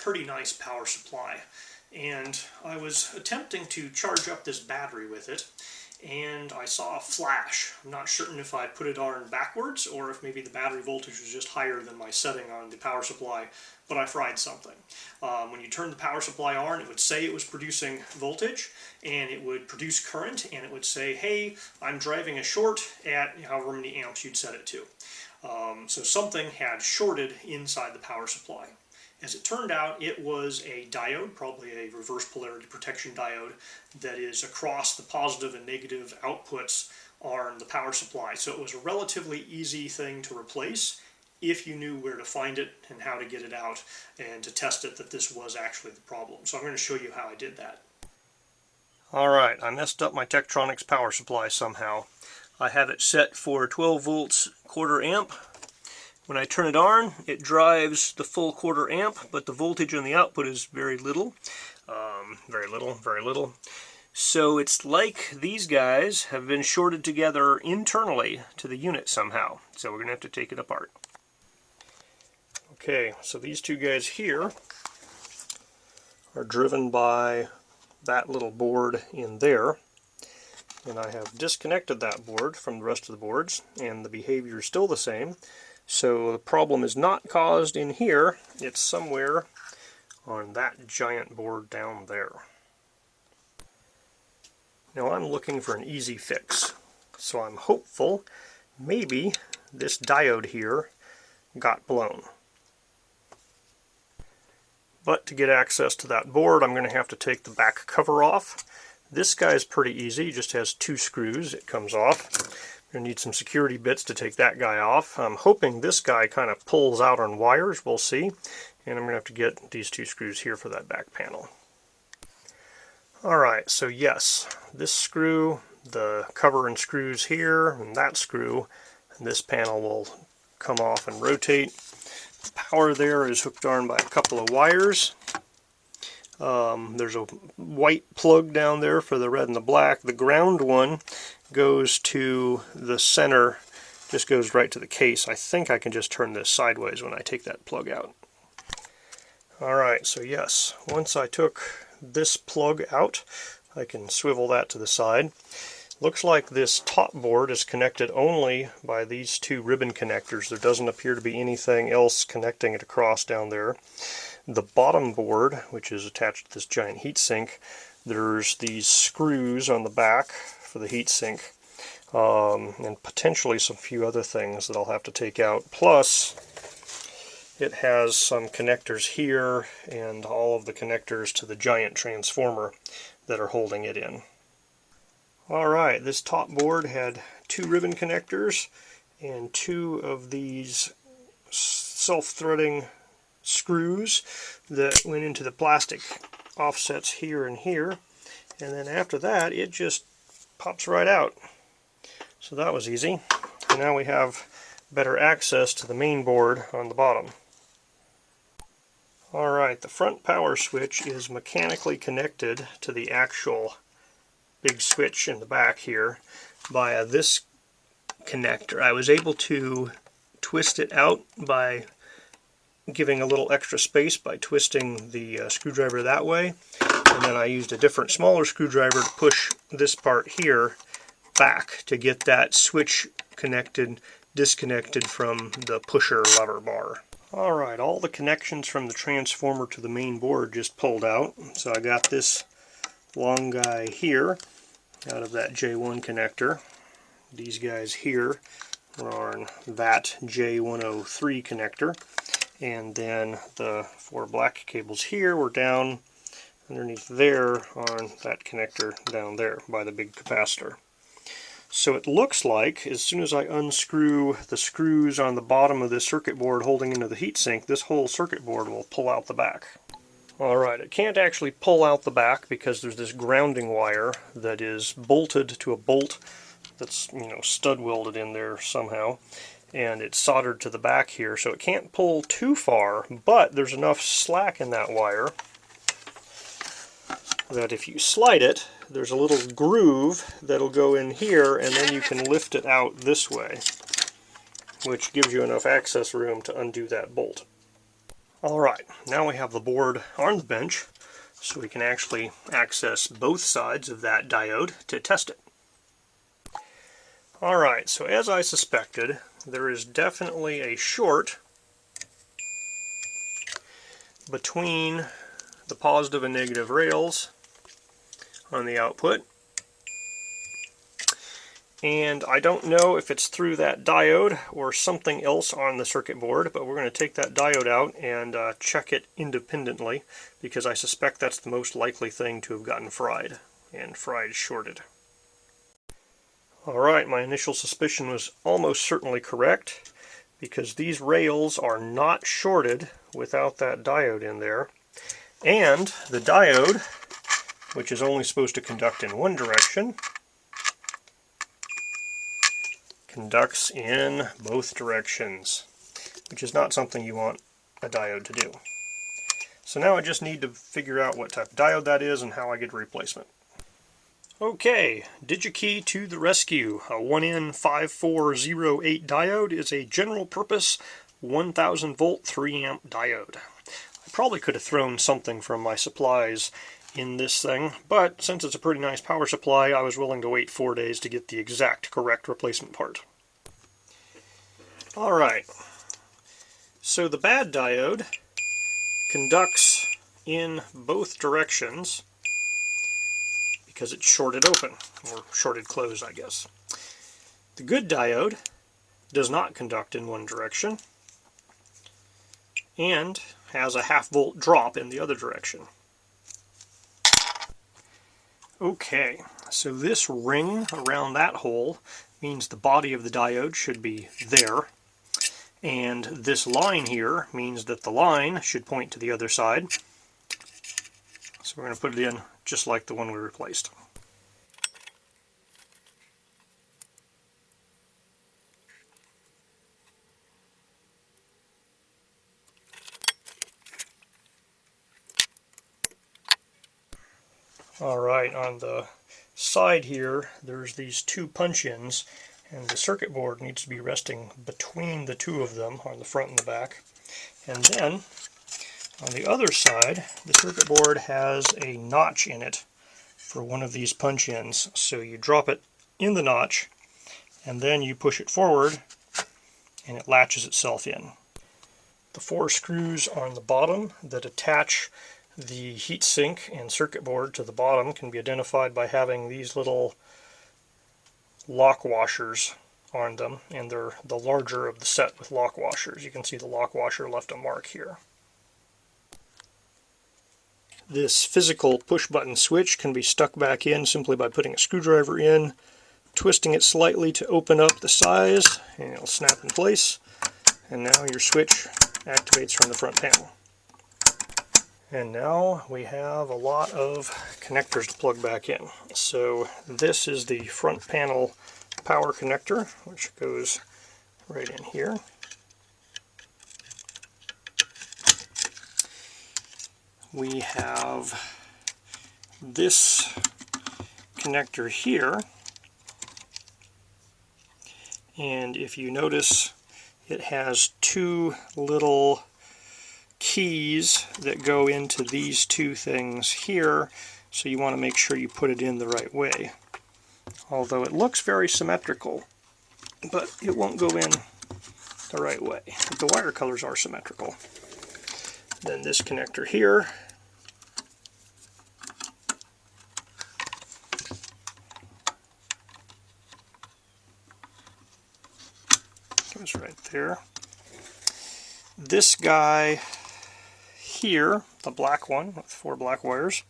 pretty nice power supply, and I was attempting to charge up this battery with it, and I saw a flash. I'm not certain if I put it on backwards or if maybe the battery voltage was just higher than my setting on the power supply, but I fried something. When you turn the power supply on, it would say it was producing voltage, and it would produce current, and it would say, hey, I'm driving a short at however many amps you'd set it to. So something had shorted inside the power supply. As it turned out, it was a diode, probably a reverse polarity protection diode, that is across the positive and negative outputs on the power supply. So it was a relatively easy thing to replace if you knew where to find it and how to get it out and to test it that this was actually the problem. So I'm going to show you how I did that. Alright, I messed up my Tektronix power supply somehow. I have it set for 12 volts, quarter amp. When I turn it on, it drives the full quarter amp, but the voltage on the output is very little. Very little. So it's like these guys have been shorted together internally to the unit somehow. So we're going to have to take it apart. Okay, so these two guys here are driven by that little board in there. And I have disconnected that board from the rest of the boards, and the behavior is still the same. So the problem is not caused in here, it's somewhere on that giant board down there. Now I'm looking for an easy fix, so I'm hopeful maybe this diode here got blown. But to get access to that board, I'm going to have to take the back cover off. This guy's pretty easy, it just has 2 screws, it comes off. I'm going to need some security bits to take that guy off. I'm hoping this guy kind of pulls out on wires, we'll see. And I'm going to have to get these 2 screws here for that back panel. Alright, so yes, this screw, the cover and screws here, and that screw, and this panel will come off and rotate. The power there is hooked on by a couple of wires. There's a white plug down there for the red and the black. The ground one goes to the center, just goes right to the case. I think I can just turn this sideways when I take that plug out. Alright, so yes, once I took this plug out, I can swivel that to the side. Looks like this top board is connected only by these 2 ribbon connectors. There doesn't appear to be anything else connecting it across down there. The bottom board, which is attached to this giant heatsink, there's these screws on the back for the heatsink, and potentially some few other things that I'll have to take out. Plus, it has some connectors here and all of the connectors to the giant transformer that are holding it in. Alright, this top board had 2 ribbon connectors and 2 of these self-threading screws that went into the plastic offsets here and here, and then after that it just pops right out. So that was easy. And now we have better access to the main board on the bottom. Alright, the front power switch is mechanically connected to the actual big switch in the back here via this connector. I was able to twist it out by giving a little extra space by twisting the screwdriver that way, and then I used a different smaller screwdriver to push this part here back to get that switch disconnected from the pusher lever bar. Alright, all the connections from the transformer to the main board just pulled out, so I got this long guy here out of that J1 connector. These guys here are on that J103 connector, and then the 4 black cables here were down underneath there on that connector down there by the big capacitor. So it looks like as soon as I unscrew the screws on the bottom of this circuit board holding into the heatsink, this whole circuit board will pull out the back. Alright, it can't actually pull out the back because there's this grounding wire that is bolted to a bolt that's, stud welded in there somehow, and it's soldered to the back here, so it can't pull too far, but there's enough slack in that wire that if you slide it, there's a little groove that'll go in here, and then you can lift it out this way, which gives you enough access room to undo that bolt. Alright, now we have the board on the bench, so we can actually access both sides of that diode to test it. Alright, so as I suspected, there is definitely a short between the positive and negative rails on the output. And I don't know if it's through that diode or something else on the circuit board, but we're going to take that diode out and check it independently, because I suspect that's the most likely thing to have gotten fried, and fried shorted. Alright, my initial suspicion was almost certainly correct, because these rails are not shorted without that diode in there. And the diode, which is only supposed to conduct in one direction, conducts in both directions, which is not something you want a diode to do. So now I just need to figure out what type of diode that is and how I get a replacement. Okay, DigiKey to the rescue. A 1N5408 diode is a general purpose 1000 volt 3 amp diode. I probably could have thrown something from my supplies in this thing, but since it's a pretty nice power supply, I was willing to wait 4 days to get the exact correct replacement part. Alright, so the bad diode conducts in both directions because it's shorted open, or shorted closed, I guess. The good diode does not conduct in one direction and has a 0.5 volt drop in the other direction. Okay, so this ring around that hole means the body of the diode should be there, and this line here means that the line should point to the other side. So we're going to put it in just like the one we replaced. Alright, on the side here there's these two punch-ins, and the circuit board needs to be resting between the two of them on the front and the back. And then on the other side, the circuit board has a notch in it for one of these punch-ins. So you drop it in the notch and then you push it forward and it latches itself in. The 4 screws on the bottom that attach the heatsink and circuit board to the bottom can be identified by having these little lock washers on them, and they're the larger of the set with lock washers. You can see the lock washer left a mark here. This physical push button switch can be stuck back in simply by putting a screwdriver in, twisting it slightly to open up the size, and it'll snap in place, and now your switch activates from the front panel. And now we have a lot of connectors to plug back in. So this is the front panel power connector, which goes right in here. We have this connector here, and if you notice, it has 2 little keys that go into these 2 things here, so you want to make sure you put it in the right way. Although it looks very symmetrical, but it won't go in the right way. The wire colors are symmetrical. Then this connector here goes right there. This guy here, the black one with 4 black wires,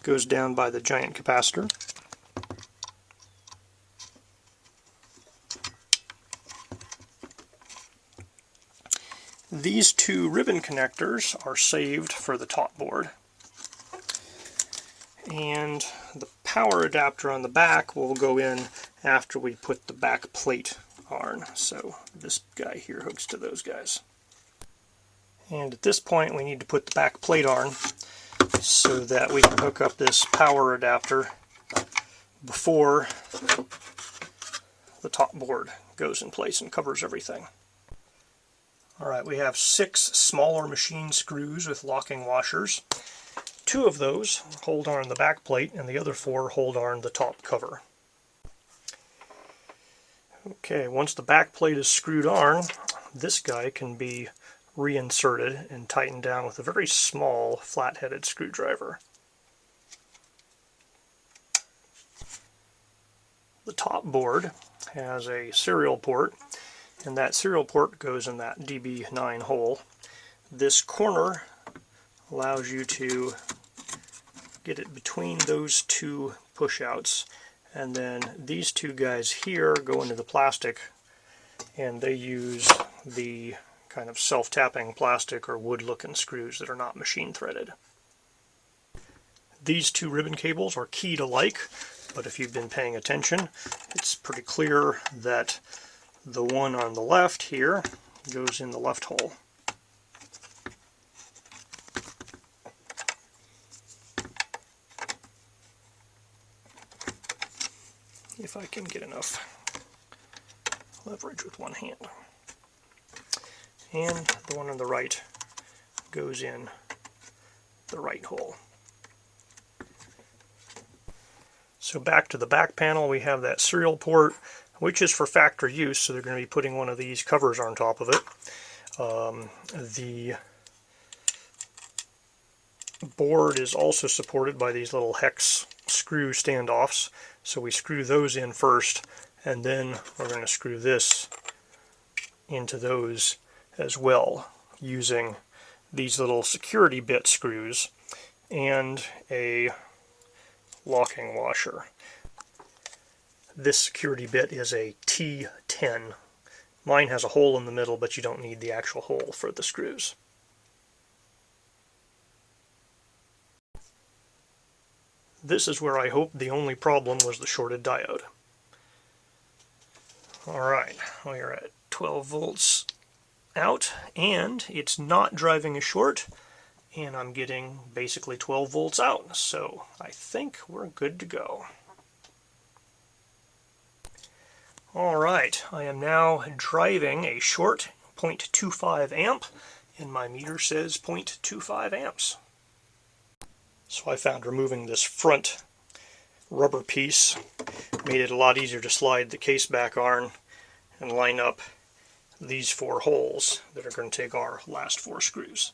goes down by the giant capacitor. These 2 ribbon connectors are saved for the top board, and the power adapter on the back will go in after we put the back plate on. So this guy here hooks to those guys. And at this point we need to put the back plate on so that we can hook up this power adapter before the top board goes in place and covers everything. Alright, we have 6 smaller machine screws with locking washers. 2 of those hold on the back plate and the other 4 hold on the top cover. Okay, once the back plate is screwed on, this guy can be reinserted and tightened down with a very small flat-headed screwdriver. The top board has a serial port, and that serial port goes in that DB9 hole. This corner allows you to get it between those 2 push-outs, and then these 2 guys here go into the plastic, and they use the kind of self-tapping plastic or wood-looking screws that are not machine threaded. These 2 ribbon cables are keyed alike, but if you've been paying attention, it's pretty clear that the one on the left here goes in the left hole. If I can get enough leverage with one hand. And the one on the right goes in the right hole. So back to the back panel, we have that serial port, which is for factory use, so they're going to be putting one of these covers on top of it. The board is also supported by these little hex screw standoffs, so we screw those in first, and then we're going to screw this into those as well, using these little security bit screws and a locking washer. This security bit is a T10. Mine has a hole in the middle, but you don't need the actual hole for the screws. This is where I hope the only problem was the shorted diode. Alright, we are at 12 volts out, and it's not driving a short, and I'm getting basically 12 volts out, so I think we're good to go. Alright, I am now driving a short 0.25 amp, and my meter says 0.25 amps. So I found removing this front rubber piece made it a lot easier to slide the case back on and line up these 4 holes that are going to take our last 4 screws.